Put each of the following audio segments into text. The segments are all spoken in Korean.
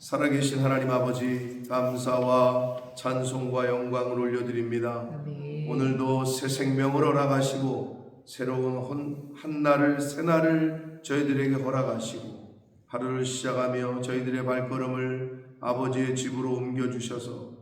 살아계신 하나님 아버지, 감사와 찬송과 영광을 올려드립니다. 아멘. 오늘도 새 생명을 허락하시고 새로운 한날을 새날을 저희들에게 허락하시고 하루를 시작하며 저희들의 발걸음을 아버지의 집으로 옮겨주셔서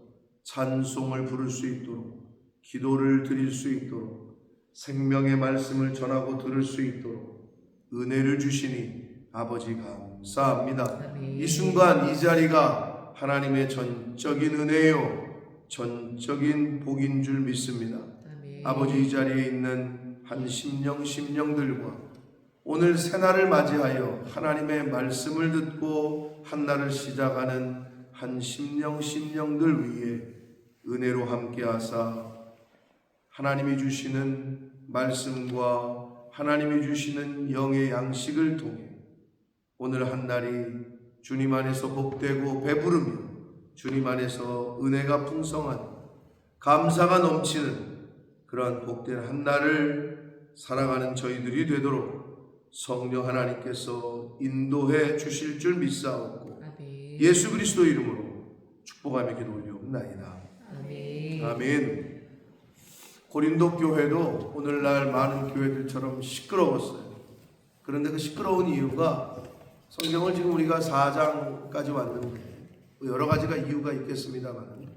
찬송을 부를 수 있도록, 기도를 드릴 수 있도록, 생명의 말씀을 전하고 들을 수 있도록 은혜를 주시니 아버지 감사합니다. 아멘. 이 순간 이 자리가 하나님의 전적인 은혜요, 전적인 복인 줄 믿습니다. 아멘. 아버지, 이 자리에 있는 한 심령들과 오늘 새날을 맞이하여 하나님의 말씀을 듣고 한날을 시작하는 한 심령들 위해 은혜로 함께하사 하나님이 주시는 말씀과 하나님이 주시는 영의 양식을 통해 오늘 한날이 주님 안에서 복되고 배부르며 주님 안에서 은혜가 풍성한, 감사가 넘치는 그러한 복된 한날을 살아가는 저희들이 되도록 성령 하나님께서 인도해 주실 줄 믿사옵고 아멘. 예수 그리스도 이름으로 축복하며 기도 올리옵나이다. 아멘. 아멘. 고린도 교회도 오늘날 많은 교회들처럼 시끄러웠어요. 그런데 그 시끄러운 이유가, 성경을 지금 우리가 4장까지 왔는데 여러 가지가 이유가 있겠습니다만,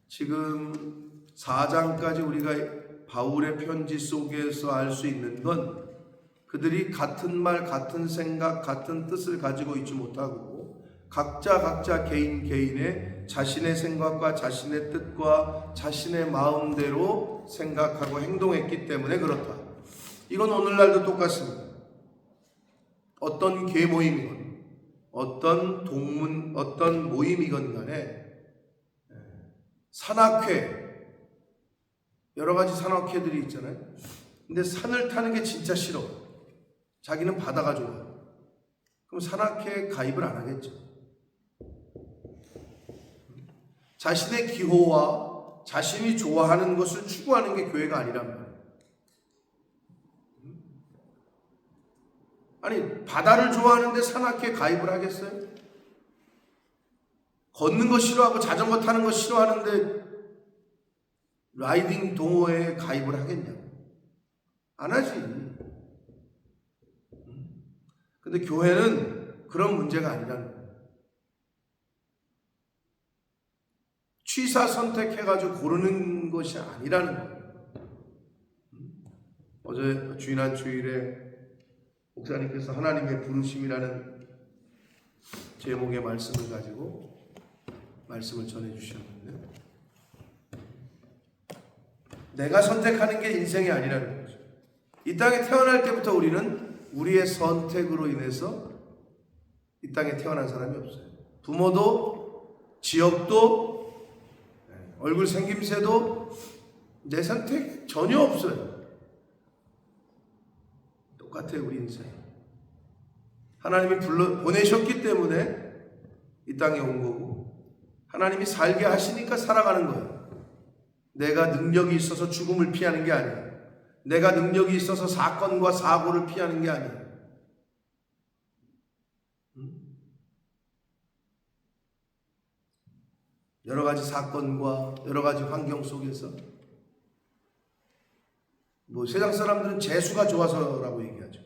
지금 4장까지 우리가 바울의 편지 속에서 알 수 있는 건 그들이 같은 말, 같은 생각, 같은 뜻을 가지고 있지 못하고 각자 개인의 자신의 생각과 자신의 뜻과 자신의 마음대로 생각하고 행동했기 때문에 그렇다. 이건 오늘날도 똑같습니다. 어떤 계모임이건 어떤 동문, 어떤 모임이건 간에 산악회, 여러 가지 산악회들이 있잖아요. 근데 산을 타는 게 진짜 싫어. 자기는 바다가 좋아. 그럼 산악회에 가입을 안 하겠죠. 자신의 기호와 자신이 좋아하는 것을 추구하는 게 교회가 아니란 말이에요. 아니, 바다를 좋아하는데 산악회에 가입을 하겠어요? 걷는 거 싫어하고 자전거 타는 거 싫어하는데 라이딩 동호회에 가입을 하겠냐고. 안 하지. 근데 교회는 그런 문제가 아니라는 거예요. 취사 선택해가지고 고르는 것이 아니라는 거예요. 어제 주일한 주일에 목사님께서 하나님의 부르심이라는 제목의 말씀을 가지고 말씀을 전해주셨는데, 내가 선택하는 게 인생이 아니라는 거죠. 이 땅에 태어날 때부터 우리는 우리의 선택으로 인해서 이 땅에 태어난 사람이 없어요. 부모도, 지역도, 얼굴 생김새도 내 선택 전혀 없어요. 똑같아요, 우리 인생. 하나님이 보내셨기 때문에 이 땅에 온 거고, 하나님이 살게 하시니까 살아가는 거예요. 내가 능력이 있어서 죽음을 피하는 게 아니에요. 내가 능력이 있어서 사건과 사고를 피하는 게 아니에요. 여러 가지 사건과 여러 가지 환경 속에서, 세상 사람들은 재수가 좋아서라고 얘기하죠.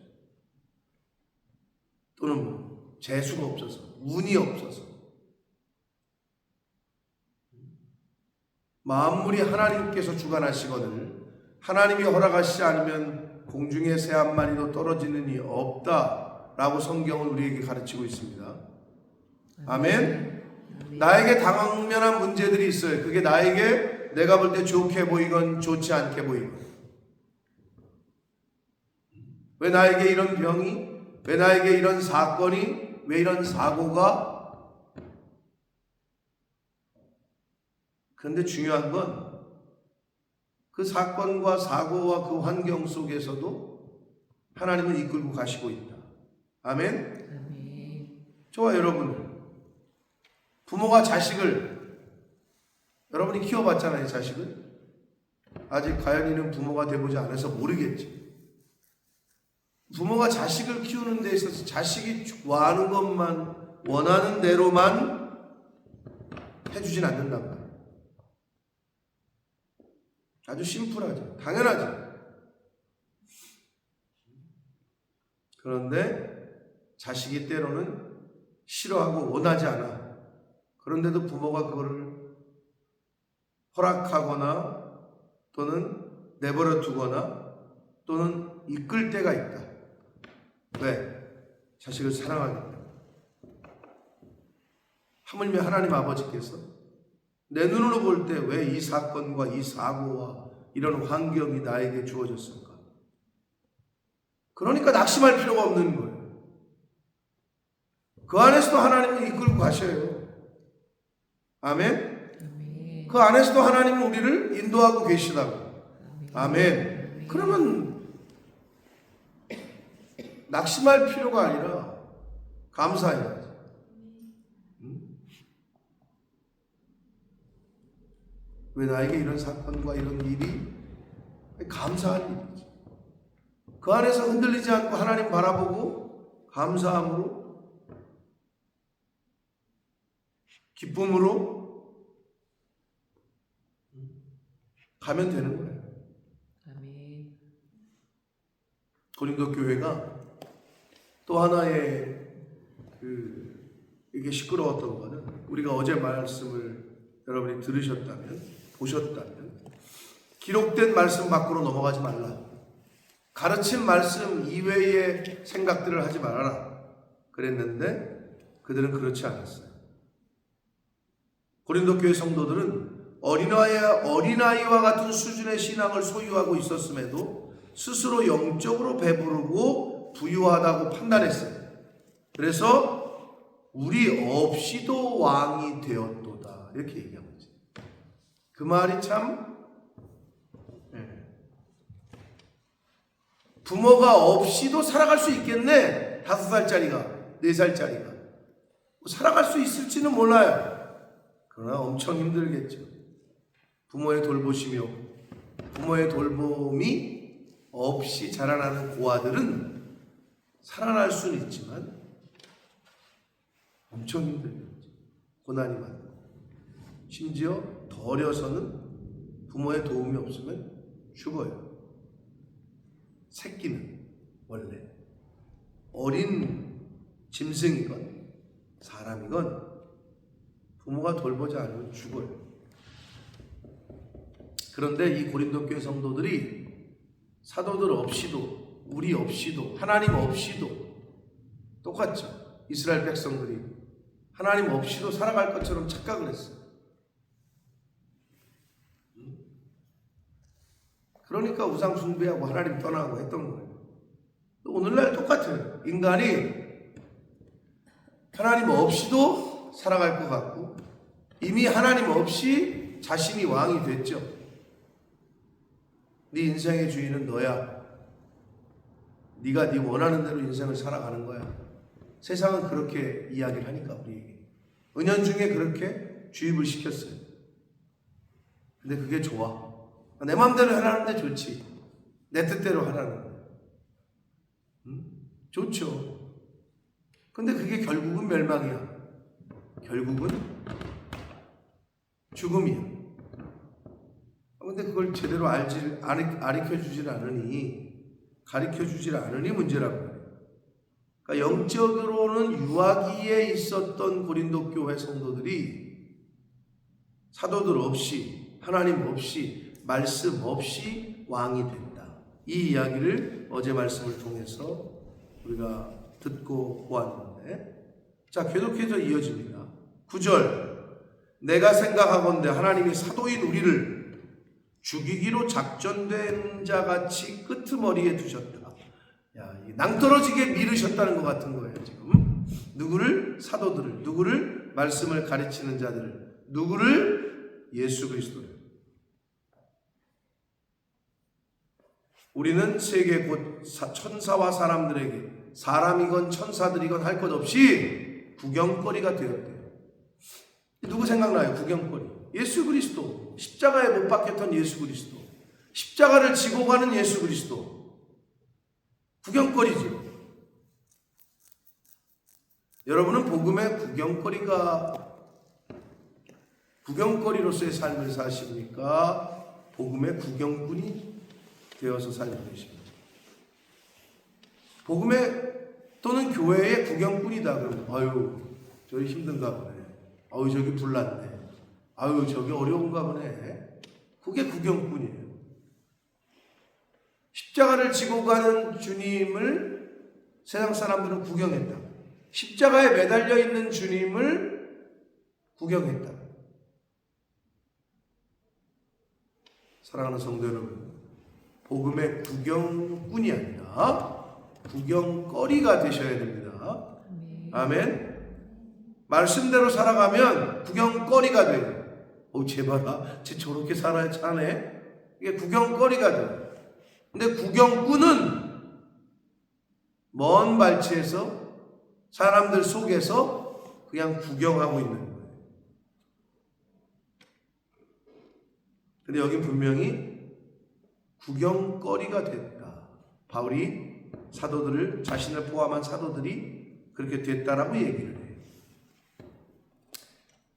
또는 재수가 없어서, 운이 없어서. 만물이 하나님께서 주관하시거늘 하나님이 허락하시지 않으면 공중의 새 한 마리도 떨어지는 이 없다라고 성경은 우리에게 가르치고 있습니다. 아멘. 나에게 당면한 문제들이 있어요. 그게 나에게 내가 볼 때 좋게 보이건 좋지 않게 보이건, 왜 나에게 이런 병이, 왜 나에게 이런 사건이, 왜 이런 사고가. 그런데 중요한 건 그 사건과 사고와 그 환경 속에서도 하나님은 이끌고 가시고 있다. 아멘. 아멘. 저와 여러분, 부모가 자식을, 여러분이 키워봤잖아요. 자식을. 아직 가연이는 부모가 돼보지 않아서 모르겠지. 부모가 자식을 키우는 데 있어서 자식이 좋아하는 것만, 원하는 대로만 해주진 않는단 말이에요. 아주 심플하죠. 당연하죠. 그런데 자식이 때로는 싫어하고 원하지 않아. 그런데도 부모가 그거를 허락하거나 또는 내버려 두거나 또는 이끌 때가 있다. 왜? 자식을 사랑하기 때문에. 하물며 하나님 아버지께서 내 눈으로 볼 때 왜 이 사건과 이 사고와 이런 환경이 나에게 주어졌을까? 그러니까 낙심할 필요가 없는 거예요. 그 안에서도 하나님은 이끌고 가셔요. 아멘? 아멘. 그 안에서도 하나님은 우리를 인도하고 계시다고. 아멘. 그러면 낙심할 필요가 아니라 감사해야지. 왜 나에게 이런 사건과 이런 일이 감사할 일이지. 그 안에서 흔들리지 않고 하나님 바라보고 감사함으로 기쁨으로 가면 되는 거예요. 아멘. 고린도 교회가 또 하나의 이게 시끄러웠던 거는 우리가 어제 말씀을 여러분이 들으셨다면 보셨다면 기록된 말씀 밖으로 넘어가지 말라. 가르친 말씀 이외의 생각들을 하지 말아라. 그랬는데 그들은 그렇지 않았어요. 고린도 교회 성도들은 어린아이와 같은 수준의 신앙을 소유하고 있었음에도 스스로 영적으로 배부르고 부유하다고 판단했어요. 그래서 우리 없이도 왕이 되었도다 이렇게 얘기한 거지. 그 말이 참 부모가 없이도 살아갈 수 있겠네. 5살짜리가 4살짜리가 살아갈 수 있을지는 몰라요. 그러나 엄청 힘들겠죠. 부모의 돌보시며 부모의 돌봄이 없이 자라나는 고아들은 살아날 수는 있지만 엄청 힘들겠죠. 고난이 많고 심지어 더 어려서는 부모의 도움이 없으면 죽어요. 새끼는 원래 어린 짐승이건 사람이건 부모가 돌보지 않으면 죽어요. 그런데 이 고린도 교회 성도들이 사도들 없이도 우리 없이도 하나님 없이도 똑같죠. 이스라엘 백성들이 하나님 없이도 살아갈 것처럼 착각을 했어요. 그러니까 우상 숭배하고 하나님 떠나고 했던 거예요. 오늘날 똑같아요. 인간이 하나님 없이도 살아갈 것 같고 이미 하나님 없이 자신이 왕이 됐죠. 네 인생의 주인은 너야. 네가 네 원하는 대로 인생을 살아가는 거야. 세상은 그렇게 이야기를 하니까 우리에게 은연중에 그렇게 주입을 시켰어요. 근데 그게 좋아. 내 마음대로 하라는데 좋지. 내 뜻대로 하라는 거야. 좋죠. 근데 그게 결국은 멸망이야. 결국은 죽음이야. 근데 그걸 제대로 가르쳐주질 않으니 문제라고 그래요. 그러니까 영적으로는 유아기에 있었던 고린도 교회 성도들이 사도들 없이 하나님 없이 말씀 없이 왕이 된다. 이 이야기를 어제 말씀을 통해서 우리가 듣고 보았는데, 자 계속해서 이어집니다. 9절 내가 생각하건대 하나님이 사도인 우리를 죽이기로 작전된 자같이 끄트머리에 두셨다. 낭떠러지게 미루셨다는 것 같은 거예요. 지금 누구를? 사도들을. 누구를? 말씀을 가르치는 자들을. 누구를? 예수 그리스도를. 우리는 세계 곧 천사와 사람들에게 사람이건 천사들이건 할 것 없이 구경거리가 되었대요. 누구 생각나요? 구경거리. 예수 그리스도. 십자가에 못 박혔던 예수 그리스도. 십자가를 지고 가는 예수 그리스도. 구경거리죠. 여러분은 복음의 구경거리가 구경거리로서의 삶을 사십니까? 복음의 구경꾼이 되어서 살고 계십니다. 복음의 또는 교회의 구경꾼이다 그러면 아유 저기 힘든가 보네. 아유 저기 불났네. 아유 저기 어려운가 보네. 그게 구경꾼이에요. 십자가를 지고 가는 주님을 세상 사람들은 구경했다. 십자가에 매달려 있는 주님을 구경했다. 사랑하는 성도 여러분, 복음의 구경꾼이 아니라 구경거리가 되셔야 됩니다. 아멘. 말씀대로 살아가면 구경거리가 돼요. 제발 쟤 저렇게 살아야 차네. 이게 구경거리가 돼요. 근데 구경꾼은 먼 발치에서 사람들 속에서 그냥 구경하고 있는 거예요. 근데 여기 분명히 구경거리가 됐다. 바울이 사도들을, 자신을 포함한 사도들이 그렇게 됐다라고 얘기를 해요.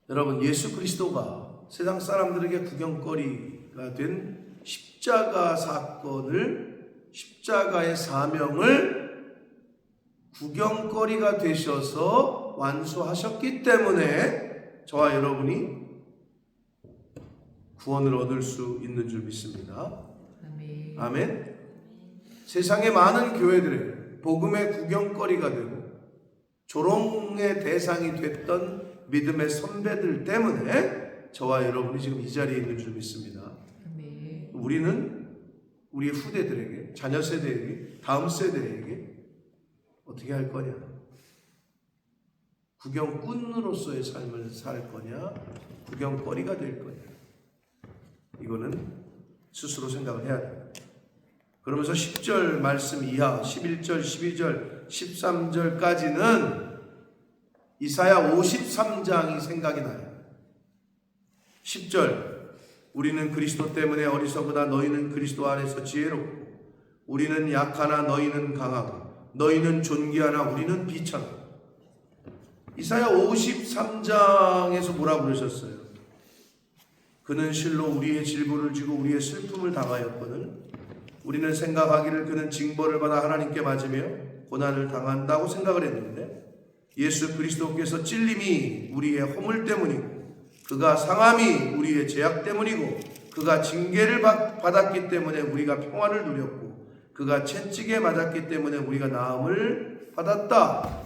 여러분, 예수 그리스도가 세상 사람들에게 구경거리가 된 십자가 사건을, 십자가의 사명을 구경거리가 되셔서 완수하셨기 때문에 저와 여러분이 구원을 얻을 수 있는 줄 믿습니다. 아멘. 아멘. 세상의 많은 교회들의 복음의 구경거리가 되고 조롱의 대상이 됐던 믿음의 선배들 때문에 저와 여러분이 지금 이 자리에 있는 줄 믿습니다. 아멘. 우리는 우리 후대들에게, 자녀 세대에게, 다음 세대에게 어떻게 할 거냐? 구경꾼으로서의 삶을 살 거냐? 구경거리가 될 거냐? 이거는 스스로 생각을 해야 됩니다. 그러면서 10절 말씀 이하 11절, 12절, 13절까지는 이사야 53장이 생각이 나요. 10절 우리는 그리스도 때문에 어리석으나 너희는 그리스도 안에서 지혜롭고 우리는 약하나 너희는 강하고 너희는 존귀하나 우리는 비천하고. 이사야 53장에서 뭐라고 그러셨어요? 그는 실로 우리의 질고를 지고 우리의 슬픔을 당하였거늘 우리는 생각하기를 그는 징벌을 받아 하나님께 맞으며 고난을 당한다고 생각을 했는데 예수 그리스도께서 찔림이 우리의 허물 때문이고 그가 상함이 우리의 죄악 때문이고 그가 징계를 받았기 때문에 우리가 평안을 누렸고 그가 채찍에 맞았기 때문에 우리가 나음을 받았다.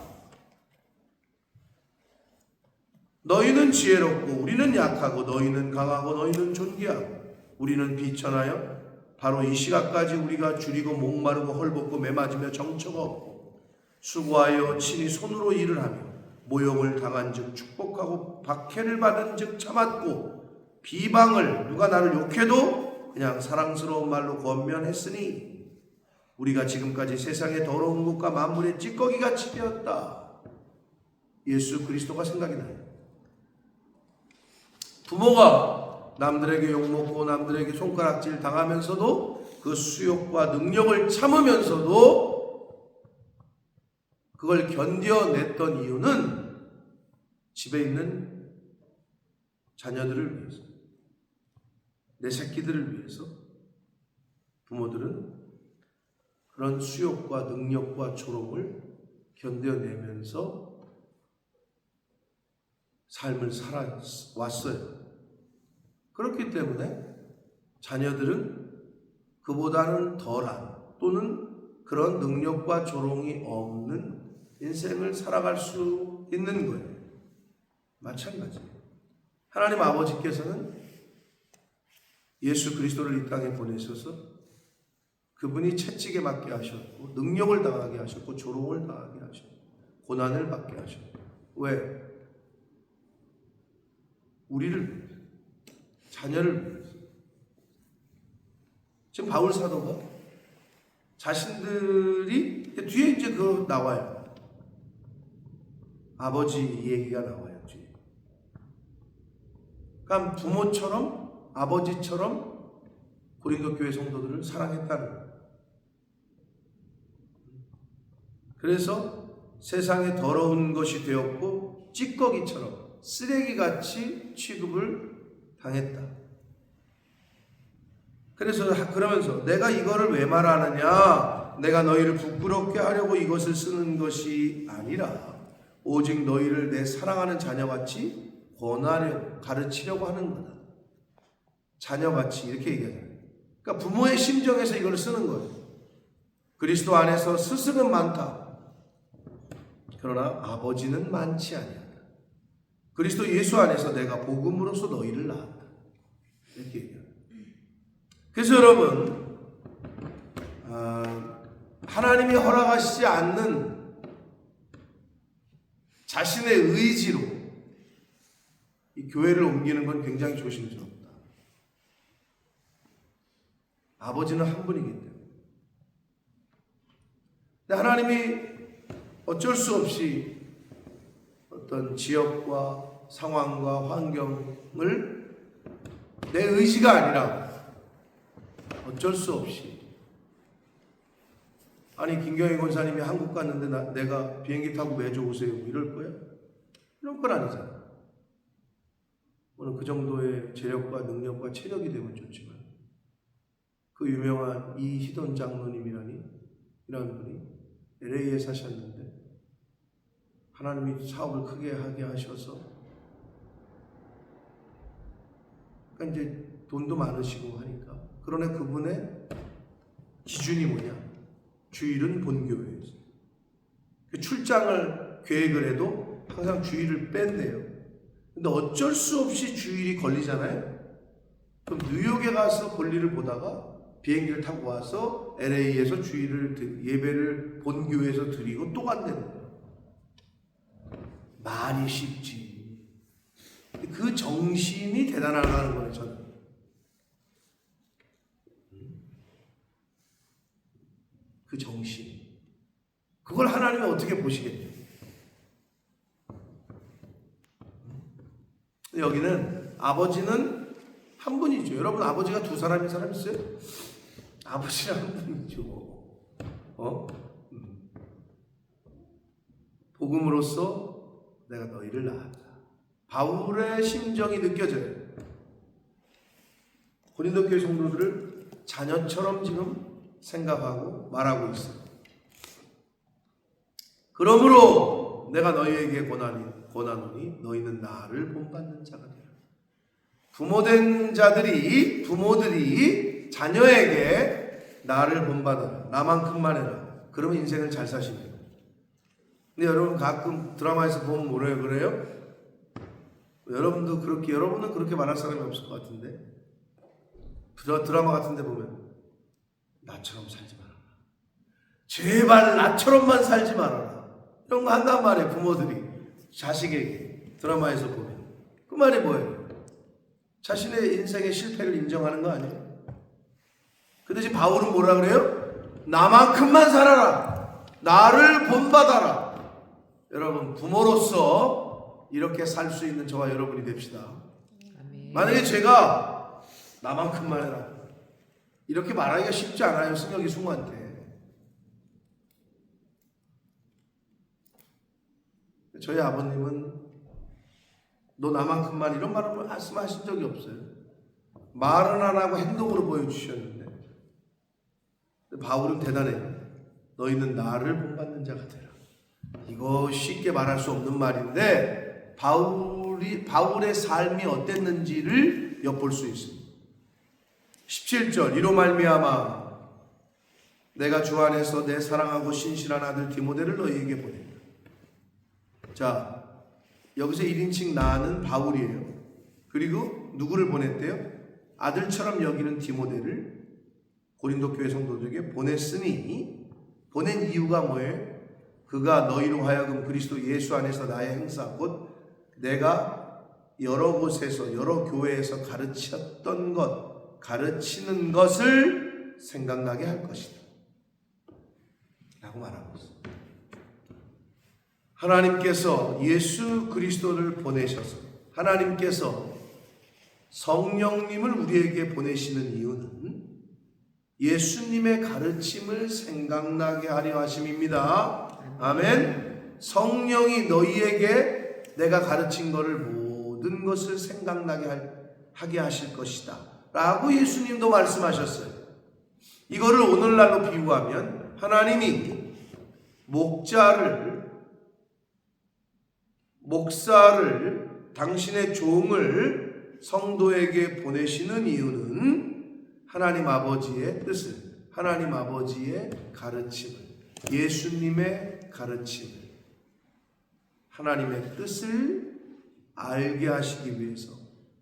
너희는 지혜롭고 우리는 약하고 너희는 강하고 너희는 존귀하고 우리는 비천하여 바로 이 시각까지 우리가 줄이고 목마르고 헐벗고 매맞으며 정처가 없고 수고하여 친히 손으로 일을 하며 모욕을 당한 즉 축복하고 박해를 받은 즉 참았고 비방을 누가 나를 욕해도 그냥 사랑스러운 말로 권면했으니 우리가 지금까지 세상의 더러운 것과 만물의 찌꺼기같이 되었다. 예수 그리스도가 생각이 나요. 부모가 남들에게 욕먹고 남들에게 손가락질 당하면서도 그 수욕과 능력을 참으면서도 그걸 견뎌냈던 이유는 집에 있는 자녀들을 위해서, 내 새끼들을 위해서 부모들은 그런 수욕과 능력과 조롱을 견뎌내면서 삶을 살아왔어요. 그렇기 때문에 자녀들은 그보다는 덜한 또는 그런 능력과 조롱이 없는 인생을 살아갈 수 있는 거예요. 마찬가지예요. 하나님 아버지께서는 예수 그리스도를 이 땅에 보내셔서 그분이 채찍에 맞게 하셨고 능력을 당하게 하셨고 조롱을 당하게 하셨고 고난을 받게 하셨고 왜? 우리를 위해서, 자녀를 위해서. 지금 바울 사도가 자신들이 뒤에 이제 그거 나와요. 아버지 얘기가 나와요. 뒤에. 그러니까 부모처럼 아버지처럼 고린도 교회 성도들을 사랑했다는 거예요. 그래서 세상에 더러운 것이 되었고 찌꺼기처럼 쓰레기같이 취급을 당했다. 그러면서 내가 이거를 왜 말하느냐? 내가 너희를 부끄럽게 하려고 이것을 쓰는 것이 아니라 오직 너희를 내 사랑하는 자녀같이 권하려 가르치려고 하는 거다. 자녀같이 이렇게 얘기하잖아요. 그러니까 부모의 심정에서 이걸 쓰는 거예요. 그리스도 안에서 스승은 많다. 그러나 아버지는 많지 아니하다. 그리스도 예수 안에서 내가 복음으로써 너희를 낳았다. 이렇게 얘기해요. 그래서 여러분, 하나님이 허락하시지 않는 자신의 의지로 이 교회를 옮기는 건 굉장히 조심스럽다. 아버지는 한 분이기 때문에. 근데 하나님이 어쩔 수 없이 어떤 지역과 상황과 환경을 내 의지가 아니라 어쩔 수 없이, 아니 김경희 권사님이 한국 갔는데 내가 비행기 타고 매주 오세요 이럴 거야? 이런 건 아니잖아. 물론 그 정도의 재력과 능력과 체력이 되면 좋지만, 그 유명한 이희돈 장로님이라는 분이 LA에 사셨는데 하나님이 사업을 크게 하게 하셔서, 그러니까 이제 돈도 많으시고 하니까, 그러나 그분의 기준이 뭐냐? 주일은 본교회에서. 출장을 계획을 해도 항상 주일을 뺀대요. 근데 어쩔 수 없이 주일이 걸리잖아요. 그럼 뉴욕에 가서 볼일을 보다가 비행기를 타고 와서 LA에서 주일을 예배를 본교회에서 드리고 또 간다는 거예요. 말이 쉽지. 그 정신이 대단하다는 거예요, 저는. 그 정신. 그걸 하나님이 어떻게 보시겠냐. 여기는 아버지는 한 분이죠. 여러분, 아버지가 두 사람인 사람 있어요? 아버지는 한 분이죠. 복음으로써 내가 너희를 낳았다. 바울의 심정이 느껴져요. 고린도 교회 성도들을 자녀처럼 지금 생각하고 말하고 있어요. 그러므로 내가 너희에게 권하노니 너희는 나를 본받는 자가 되라. 부모들이 자녀에게 나를 본받아라. 나만큼만 해라. 그러면 인생을 잘 사십니다. 근데 여러분 가끔 드라마에서 보면 뭐래요? 그래요? 여러분은 그렇게 말할 사람이 없을 것 같은데, 드라마 같은 데 보면 나처럼 살지 말아라. 제발 나처럼만 살지 말아라. 이런 거 한단 말이에요. 부모들이 자식에게 드라마에서 보면. 그 말이 뭐예요? 자신의 인생의 실패를 인정하는 거 아니에요? 그 대신 바울은 뭐라 그래요? 나만큼만 살아라. 나를 본받아라. 여러분, 부모로서 이렇게 살 수 있는 저와 여러분이 됩시다. 아멘. 만약에 제가 나만큼만 해라, 이렇게 말하기가 쉽지 않아요. 승혁이 승우한테. 저희 아버님은 너 나만큼만 이런 말을 말씀하신 적이 없어요. 말은 안 하고 행동으로 보여주셨는데, 바울은 대단해요. 너희는 나를 본받는 자가 되라. 이거 쉽게 말할 수 없는 말인데 바울의 삶이 어땠는지를 엿볼 수 있습니다. 17절 이로 말미암아 내가 주 안에서 내 사랑하고 신실한 아들 디모데를 너희에게 보낸다. 자, 여기서 1인칭 나는 바울이에요. 그리고 누구를 보냈대요? 아들처럼 여기는 디모데를 고린도 교회 성도들에게 보냈으니, 보낸 이유가 뭐예요? 그가 너희로 하여금 그리스도 예수 안에서 나의 행사 곧 내가 여러 곳에서 여러 교회에서 가르치는 것을 생각나게 할 것이다 라고 말하고 있습니다. 하나님께서 예수 그리스도를 보내셔서, 하나님께서 성령님을 우리에게 보내시는 이유는 예수님의 가르침을 생각나게 하려 하심입니다. 아멘. 성령이 너희에게 내가 가르친 것을 모든 것을 생각나게 하게 하실 것이다 라고 예수님도 말씀하셨어요. 이거를 오늘날로 비유하면 하나님이 목사를 당신의 종을 성도에게 보내시는 이유는 하나님 아버지의 뜻을, 하나님 아버지의 가르침을, 예수님의 가르침을, 하나님의 뜻을 알게 하시기 위해서,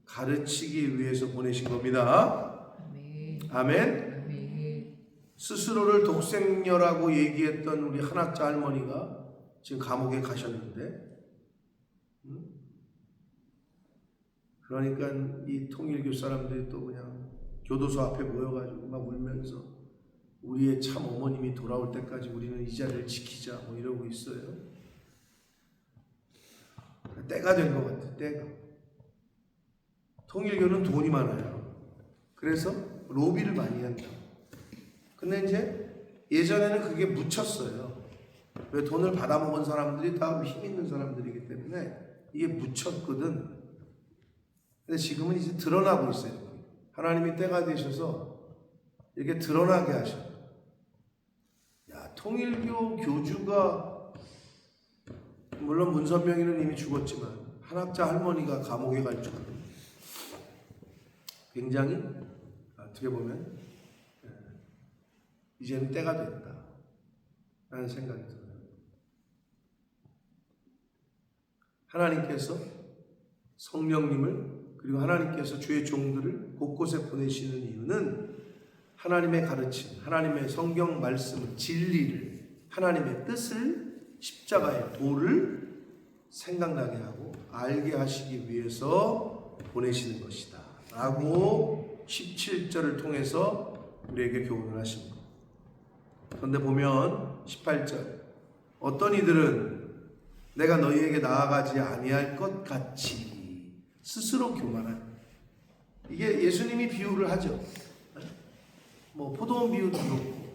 가르치기 위해서 보내신 겁니다. 아멘. 아멘. 아멘. 스스로를 독생녀라고 얘기했던 우리 한학자 할머니가 지금 감옥에 가셨는데, 그러니까 이 통일교 사람들이 또 그냥 교도소 앞에 모여가지고 막 울면서 우리의 참 어머님이 돌아올 때까지 우리는 이 자리를 지키자 뭐 이러고 있어요. 때가 된 것 같아. 때가. 통일교는 돈이 많아요. 그래서 로비를 많이 한다. 근데 이제 예전에는 그게 묻혔어요. 왜 돈을 받아먹은 사람들이 다 힘 있는 사람들이기 때문에 이게 묻혔거든. 근데 지금은 이제 드러나고 있어요. 하나님이 때가 되셔서 이렇게 드러나게 하셔. 야, 통일교 교주가 물론 문선명이는 이미 죽었지만 한학자 할머니가 감옥에 갈 줄은 굉장히 어떻게 보면 이제는 때가 됐다 라는 생각이 들어요. 하나님께서 성령님을 그리고 하나님께서 주의 종들을 곳곳에 보내시는 이유는 하나님의 가르침, 하나님의 성경 말씀, 진리를, 하나님의 뜻을, 십자가의 도를 생각나게 하고 알게 하시기 위해서 보내시는 것이다 라고 17절을 통해서 우리에게 교훈을 하십니다. 그런데 보면 18절, 어떤 이들은 내가 너희에게 나아가지 아니할 것 같이 스스로 교만한, 이게 예수님이 비유를 하죠. 뭐 포도원 비유도 그렇고,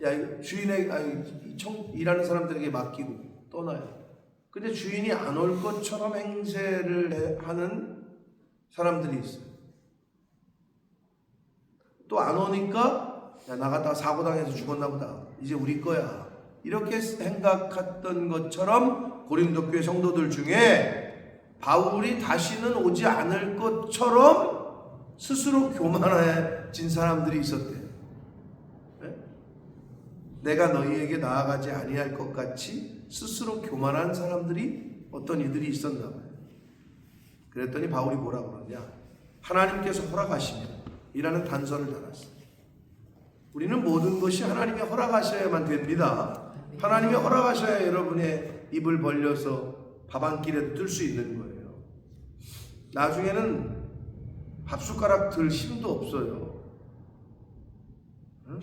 야 주인의 일하는 사람들에게 맡기고 떠나요. 근데 주인이 안 올 것처럼 행세를 하는 사람들이 있어요. 또 안 오니까 야 나갔다가 사고 당해서 죽었나 보다. 이제 우리 거야. 이렇게 생각했던 것처럼 고린도 교회 성도들 중에 바울이 다시는 오지 않을 것처럼 스스로 교만해진 사람들이 있었대요. 네? 내가 너희에게 나아가지 아니할 것 같이 스스로 교만한 사람들이 어떤 이들이 있었나 봐요. 그랬더니 바울이 뭐라고 그러냐, 하나님께서 허락하시면 이라는 단서를 달았어요. 우리는 모든 것이 하나님이 허락하셔야만 됩니다. 하나님이 허락하셔야 여러분의 입을 벌려서 밥 한 끼라도 뜰 수 있는 거예요. 나중에는 밥숟가락 들 힘도 없어요. 응?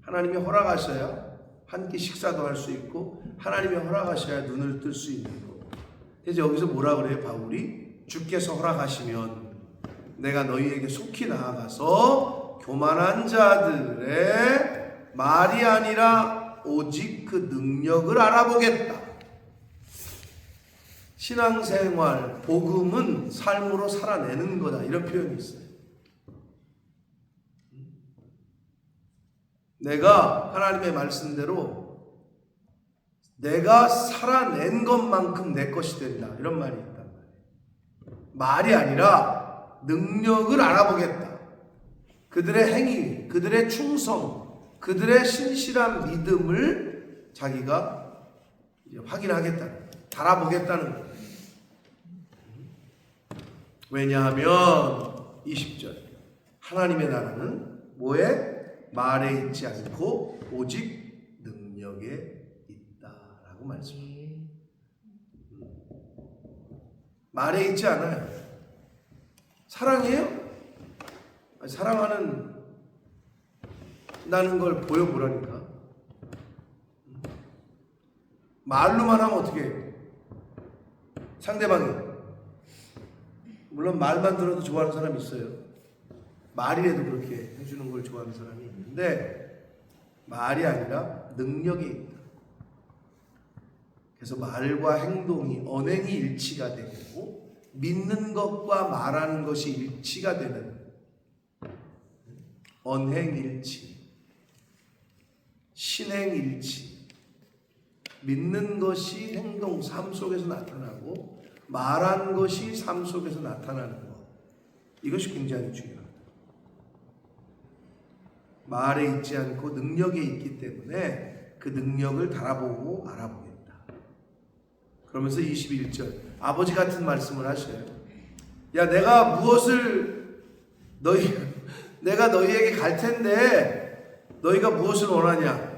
하나님이 허락하셔야 한 끼 식사도 할 수 있고, 하나님이 허락하셔야 눈을 뜰 수 있는 거. 그래서 여기서 뭐라 그래요? 바울이 주께서 허락하시면 내가 너희에게 속히 나아가서 교만한 자들의 말이 아니라 오직 그 능력을 알아보겠다. 신앙생활, 복음은 삶으로 살아내는 거다, 이런 표현이 있어요. 내가 하나님의 말씀대로 내가 살아낸 것만큼 내 것이 된다, 이런 말이 있단 말이에요. 말이 아니라 능력을 알아보겠다. 그들의 행위, 그들의 충성, 그들의 신실한 믿음을 자기가 이제 확인하겠다, 달아보겠다는 거예요. 왜냐하면 20절, 하나님의 나라는 뭐에? 말에 있지 않고 오직 능력에 있다라고 말씀합니다. 말에 있지 않아요. 사랑해요? 사랑하는 나는 걸 보여보라니까. 말로만 하면 어떻게 해요? 상대방이 물론 말만 들어도 좋아하는 사람이 있어요. 말이라도 그렇게 해주는 걸 좋아하는 사람이 있는데 말이 아니라 능력이 있다. 그래서 말과 행동이 언행이 일치가 되고 믿는 것과 말하는 것이 일치가 되는 언행일치, 신행일치, 믿는 것이 행동, 삶 속에서 나타나고 말하는 것이 삶 속에서 나타나는 것, 이것이 굉장히 중요합니다. 말에 있지 않고 능력에 있기 때문에 그 능력을 달아보고 알아보겠다. 그러면서 21절 아버지 같은 말씀을 하셔요. 야, 내가 너희에게 갈 텐데 너희가 무엇을 원하냐?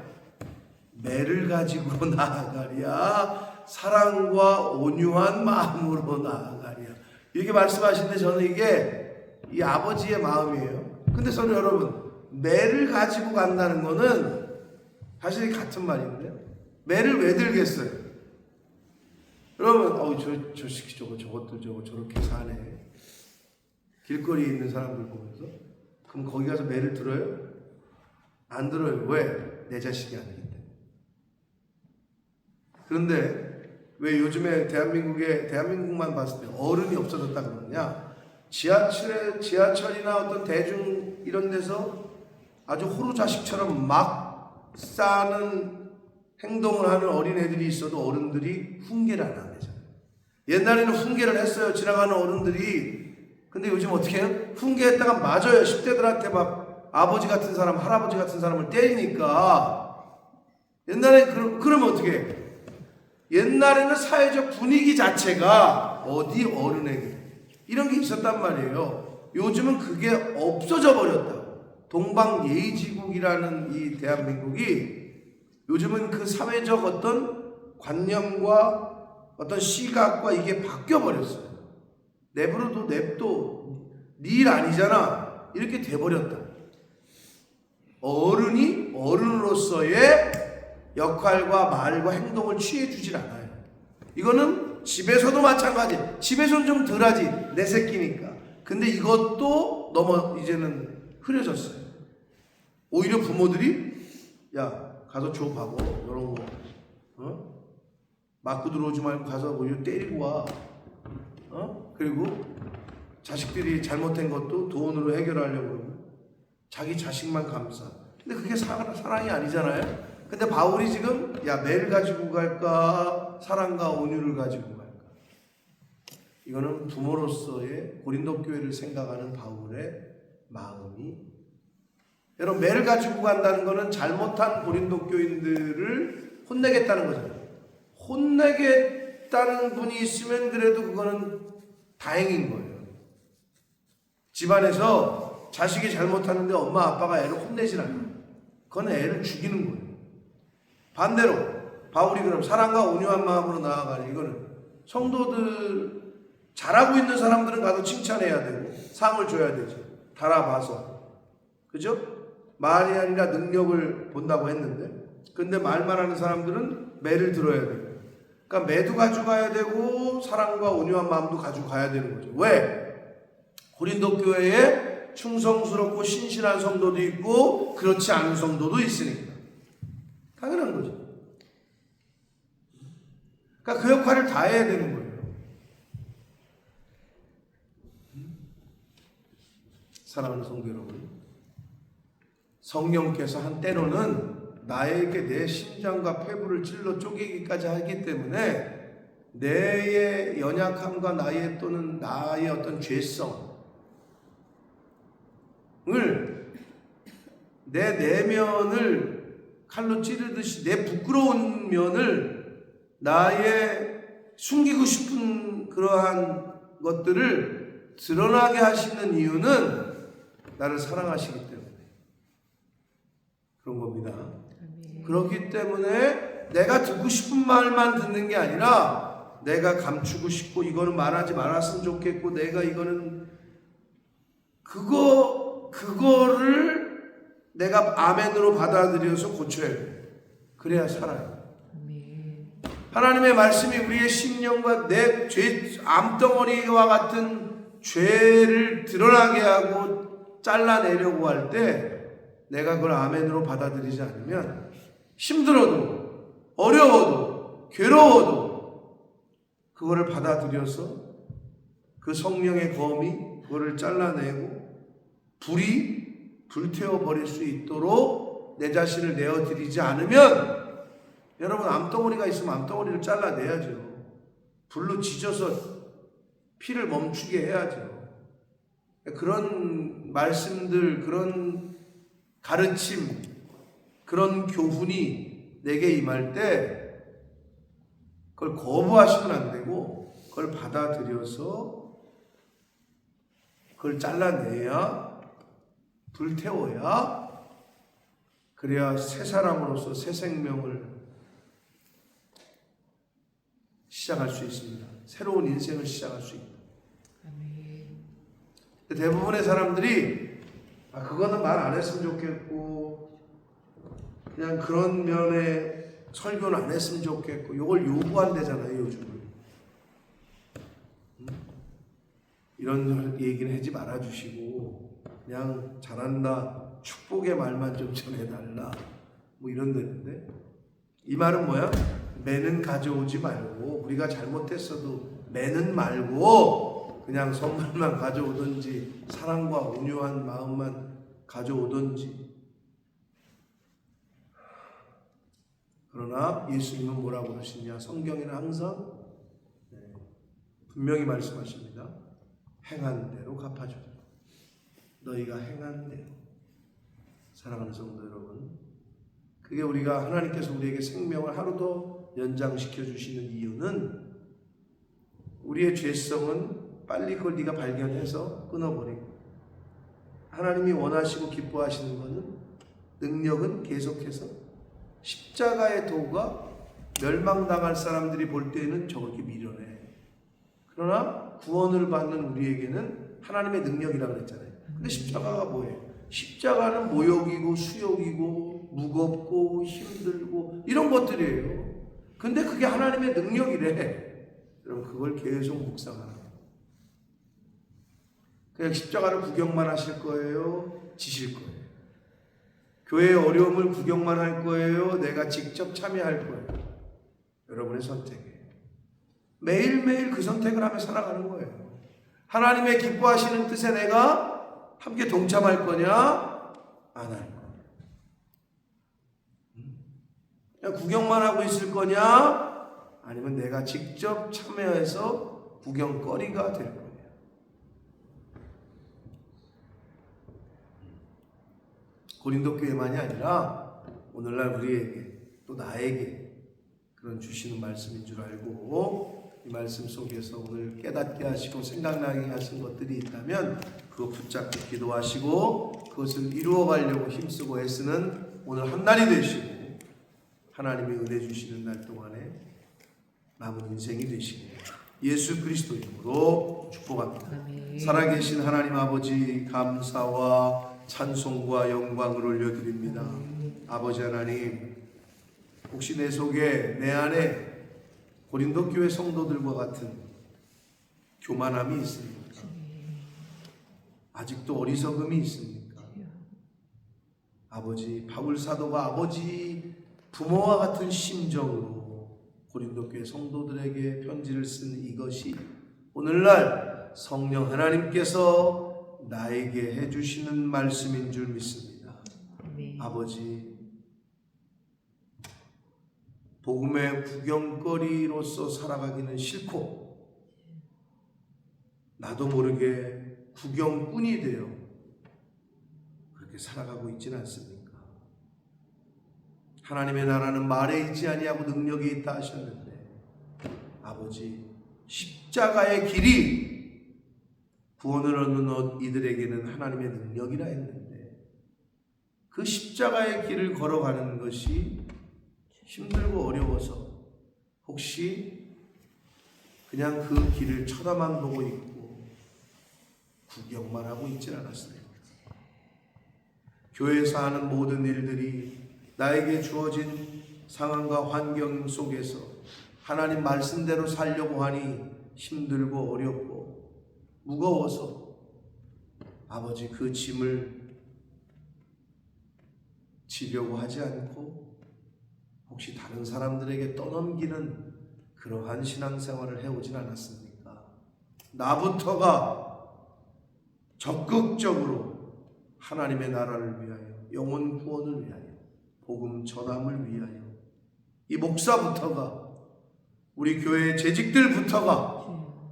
매를 가지고 나아가랴, 사랑과 온유한 마음으로 나아가랴. 이렇게 말씀하시는데 저는 이게 이 아버지의 마음이에요. 근데 저는 여러분, 매를 가지고 간다는 거는 사실 같은 말인데요. 매를 왜 들겠어요? 여러분, 저 새끼 저것도 저렇게 사네. 길거리에 있는 사람들 보면서. 그럼 거기 가서 매를 들어요? 안 들어요. 왜? 내 자식이 아니기 때문에. 그런데 왜 요즘에 대한민국만 봤을 때 어른이 없어졌다 그러느냐? 지하철이나 어떤 대중 이런 데서 아주 호루자식처럼 막 싸는 행동을 하는 어린애들이 있어도 어른들이 훈계를 안 하잖아요. 옛날에는 훈계를 했어요. 지나가는 어른들이. 근데 요즘 어떻게 해요? 훈계했다가 맞아요. 10대들한테 막 아버지 같은 사람, 할아버지 같은 사람을 때리니까. 옛날에 그러면 어떻게 해요? 옛날에는 사회적 분위기 자체가 어디 어른에게 이런 게 있었단 말이에요. 요즘은 그게 없어져 버렸다고. 동방예의지국이라는 이 대한민국이 요즘은 그 사회적 어떤 관념과 어떤 시각과 이게 바뀌어 버렸어요. 내버려도 냅도 네 일 아니잖아 이렇게 돼버렸다. 어른이 어른으로서의 역할과 말과 행동을 취해주질 않아요. 이거는 집에서도 마찬가지. 집에서는 좀 덜하지, 내 새끼니까. 근데 이것도 이제는 흐려졌어요. 오히려 부모들이 야 가서 조업하고 이런 거 맞고 들어오지 말고 가서 오히려 때리고 와. 그리고 자식들이 잘못된 것도 돈으로 해결하려고 그러고 자기 자식만 감싸. 근데 그게 사랑이 아니잖아요. 근데 바울이 지금 야 매를 가지고 갈까 사랑과 온유를 가지고 갈까. 이거는 부모로서의 고린도 교회를 생각하는 바울의 마음이. 여러분, 매를 가지고 간다는 것은 잘못한 고린도 교인들을 혼내겠다는 거잖아요. 혼내겠다는 분이 있으면 그래도 그거는 다행인 거예요. 집안에서 자식이 잘못하는데 엄마 아빠가 애를 혼내질 않아요. 그건 애를 죽이는 거예요. 반대로 바울이 그럼 사랑과 온유한 마음으로 나아가는 이거는 성도들 잘하고 있는 사람들은 가서 칭찬해야 되고 상을 줘야 되죠. 달아봐서. 그죠? 말이 아니라 능력을 본다고 했는데 근데 말만 하는 사람들은 매를 들어야 되고 그러니까 매도 가져가야 되고 사랑과 온유한 마음도 가져가야 되는 거죠. 왜? 고린도 교회에 충성스럽고 신실한 성도도 있고 그렇지 않은 성도도 있으니까 당연한 거죠. 그러니까 그 역할을 다 해야 되는 거예요. 사랑하는 성도 여러분, 성령께서 한 때로는 나에게 내 심장과 폐부를 찔러 쪼개기까지 하기 때문에 내의 연약함과 나의 어떤 죄성을 내 내면을 칼로 찌르듯이 내 부끄러운 면을 나의 숨기고 싶은 그러한 것들을 드러나게 하시는 이유는 나를 사랑하시기 때문에 그런 겁니다. 그렇기 때문에 내가 듣고 싶은 말만 듣는 게 아니라 내가 감추고 싶고 이거는 말하지 말았으면 좋겠고 내가 이거는 그거를 내가 아멘으로 받아들여서 고쳐야 돼. 그래야 살아요. 하나님의 말씀이 우리의 심령과 내 암덩어리와 같은 죄를 드러나게 하고 잘라내려고 할 때 내가 그걸 아멘으로 받아들이지 않으면 힘들어도 어려워도 괴로워도 그거를 받아들여서 그 성령의 검이 그거를 잘라내고 불이 불태워 버릴 수 있도록 내 자신을 내어드리지 않으면, 여러분, 암덩어리가 있으면 암덩어리를 잘라내야죠. 불로 지져서 피를 멈추게 해야죠. 그런 말씀들, 그런 가르침, 그런 교훈이 내게 임할 때 그걸 거부하시면 안 되고 그걸 받아들여서 그걸 잘라내야, 불태워야, 그래야 새 사람으로서 새 생명을 시작할 수 있습니다. 새로운 인생을 시작할 수 있다. 아멘. 대부분의 사람들이 그거는 말 안 했으면 좋겠고, 그냥 그런 면에 설교는 안 했으면 좋겠고, 이걸 요구한대잖아요, 요즘은. 이런 얘기는 하지 말아주시고 그냥 잘한다, 축복의 말만 좀 전해달라, 뭐 이런 데인데, 이 말은 뭐야? 매는 가져오지 말고, 우리가 잘못했어도 매는 말고 그냥 선물만 가져오든지 사랑과 온유한 마음만 가져오든지. 그러나 예수님은 뭐라고 그러시냐? 성경에는 항상 분명히 말씀하십니다. 행한 대로 갚아주라. 너희가 행한 대로. 사랑하는 성도 여러분, 그게 우리가 하나님께서 우리에게 생명을 하루 더 연장시켜 주시는 이유는, 우리의 죄성은 빨리 그걸 네가 발견해서 끊어버리고, 하나님이 원하시고 기뻐하시는 것은, 능력은 계속해서 십자가의 도가 멸망당할 사람들이 볼 때에는 저렇게 미련해. 그러나 구원을 받는 우리에게는 하나님의 능력이라고 그랬잖아요. 근데 십자가가 뭐예요? 십자가는 모욕이고 수욕이고 무겁고 힘들고 이런 것들이에요. 근데 그게 하나님의 능력이래. 여러분, 그걸 계속 묵상하라. 그냥 십자가를 구경만 하실 거예요? 지실 거예요? 교회의 어려움을 구경만 할 거예요? 내가 직접 참여할 거예요? 여러분의 선택이에요. 매일매일 그 선택을 하며 살아가는 거예요. 하나님의 기뻐하시는 뜻에 내가 함께 동참할 거냐? 안 할 거냐? 그냥 구경만 하고 있을 거냐? 아니면 내가 직접 참여해서 구경거리가 될 거냐? 고린도 교회만이 아니라 오늘날 우리에게, 또 나에게 그런 주시는 말씀인 줄 알고, 이 말씀 속에서 오늘 깨닫게 하시고 생각나게 하신 것들이 있다면 그거 붙잡고 기도하시고 그것을 이루어가려고 힘쓰고 애쓰는 오늘 한 날이 되시고, 하나님이 은혜 주시는 날 동안에 남은 인생이 되시고 예수 그리스도 이름으로 축복합니다. 아멘. 살아계신 하나님 아버지, 감사와 찬송과 영광을 올려드립니다. 아버지 하나님, 혹시 내 속에, 내 안에 고린도 교회 성도들과 같은 교만함이 있습니까? 아직도 어리석음이 있습니까? 아버지, 바울 사도가 아버지 부모와 같은 심정으로 고린도 교회 성도들에게 편지를 쓴 이것이 오늘날 성령 하나님께서 나에게 해주시는 말씀인 줄 믿습니다. 아멘. 아버지, 복음의 구경거리로서 살아가기는 싫고, 나도 모르게 구경꾼이 되어 그렇게 살아가고 있지는 않습니까? 하나님의 나라는 말에 있지 아니하고 능력이 있다 하셨는데, 아버지, 십자가의 길이 구원을 얻는 이들에게는 하나님의 능력이라 했는데, 그 십자가의 길을 걸어가는 것이 힘들고 어려워서 혹시 그냥 그 길을 쳐다만 보고 있고 구경만 하고 있지 않았어요. 교회에서 하는 모든 일들이 나에게 주어진 상황과 환경 속에서 하나님 말씀대로 살려고 하니 힘들고 어렵고 무거워서 아버지 그 짐을 지려고 하지 않고 혹시 다른 사람들에게 떠넘기는 그러한 신앙생활을 해오진 않았습니까? 나부터가 적극적으로 하나님의 나라를 위하여, 영혼 구원을 위하여, 복음 전함을 위하여, 이 목사부터가, 우리 교회의 재직들부터가,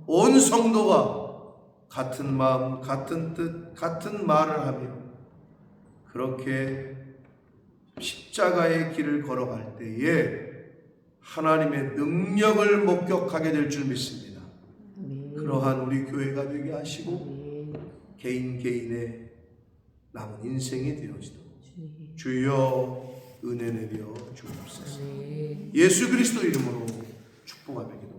온 성도가 같은 마음, 같은 뜻, 같은 말을 하며 그렇게 십자가의 길을 걸어갈 때에 하나님의 능력을 목격하게 될 줄 믿습니다. 그러한 우리 교회가 되게 하시고 개인 개인의 남은 인생이 되어지도록 주여 은혜 내려 주옵소서. 예수 그리스도 이름으로 축복하며 기도합니다.